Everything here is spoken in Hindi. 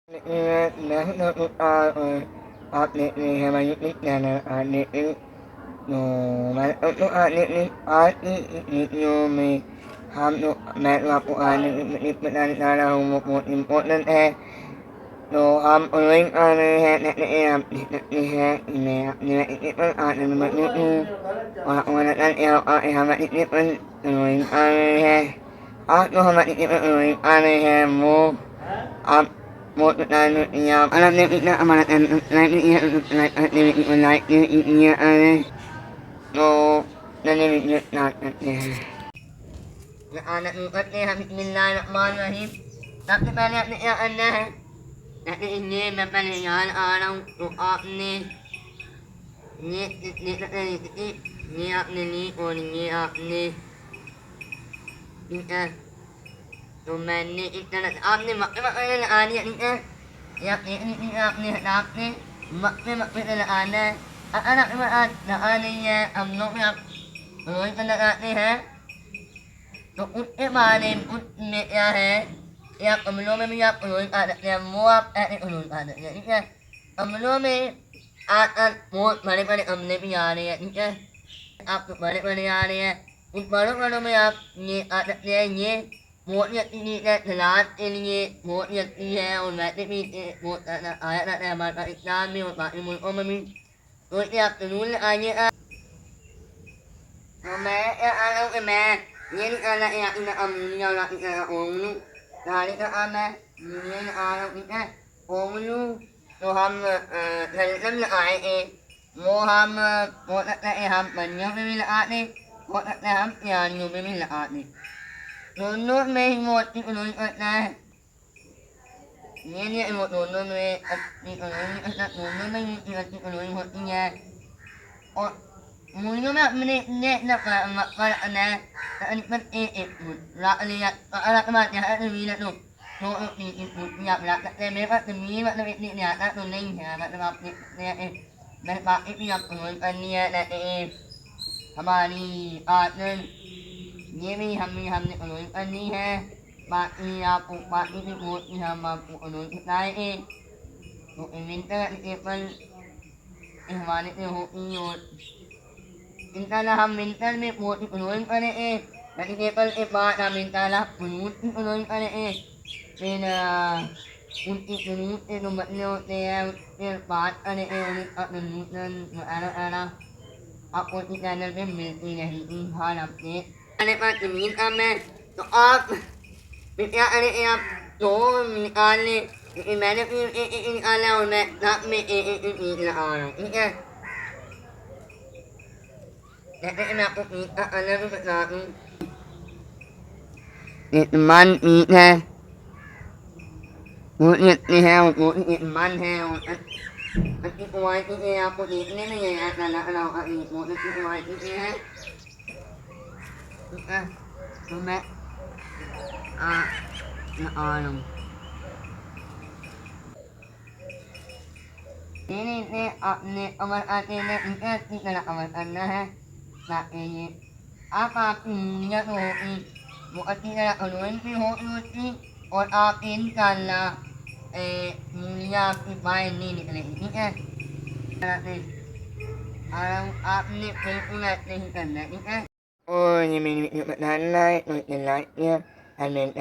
No, uling he ne ne wala hamat uling he no hamat uling he mo mo alam ne amalat no na anak ni hamit bismillahirrahmanirrahim tapi banyak ni ana Nanti ini mempelajari orang doa ni apa ni ini domain ni internet apa ni mak ni ya ini apa ni mak anak ni ya amno ya rồi internet ni ha तो उनके बारे में उनमें क्या है या अमलों में भी आप मुआफ ठीक है अमलों में बहुत बड़े बड़े अमले भी आ रहे हैं ठीक है आप बड़े बड़े आ रहे हैं उन बड़ों बड़ों में आप ये ये बहुत यकीनी तलाश के लिए बहुत यकीनी है और वैसे भी बहुत आया रहता है हमारे पाकिस्तान में और बाकी मुल्कों में भी तो इसलिए आप जरूर आइए तो मैं आ रहा हूँ कि मैं ये निकाला या इन अमलियों का ओमलू गाड़ी का आना ये आ रहा हूँ ओमलू तो हम लम लगाए थे वो हम हो सकता है हम बनियों में भी लगाते हो सकता है हम प्यारियों में भी लगाते दोनों में ही मोटी उन्होंने करना है ये वो दोनों में अच्छी उन्होंने दोनों में ही अच्छी उन्होंने होती है और मुझे में अपने ने ना अनिपन लिया बात है वीर तो या लगता मेरे पास मी मतलब इतनी ज़्यादा तो नहीं है मतलब आपने मेरे पास भी आप करनी है हमारी आदत ये भी हमने उन्होंने करनी है बाकी आपको बाकी भी बहुत ही हम आपको उन्होंने सिखाएंगे तो विंटर के पर हमारे से होती और इंशाल्लाह हम विंटर में बहुत ही उन्होंने करेंगे वेजिटेबल के बाद हम इंशाल्लाह फ्रूट की उन्होंने करेंगे फिर उनकी फ्रूट के जो बदले होते हैं उसके बाद करेंगे उन्हें आपको इस चैनल पे मिलती रहेगी हर हफ्ते मेरे पास ज़मीन कम है तो आप क्या करेंगे आप दो निकाल लें मैंने निकाला और मैं साथ में लगा रहा हूँ ठीक है जैसे मैं आपको ईद का कलर भी बता दूँ मन ईद है बहुत ही अच्छी है और बहुत ही मन है और अच्छी क्वालिटी है आपको देखने में ये बहुत अच्छी क्वालिटी के है ठीक है तो मैं आ रहा हूँ इसे अपने अमल आते में इसे अच्छी तरह अमल करना है ताकि ये आपकी नीयत होगी वो अच्छी तरह अनोइन भी होगी उसकी और आप इंशाल्लाह नीयत आपकी बाहर नहीं निकलेगी ठीक है और आपने बिल्कुल ऐसे ही करना है ठीक है और ये मेरी वीडियो को लाइक या हमें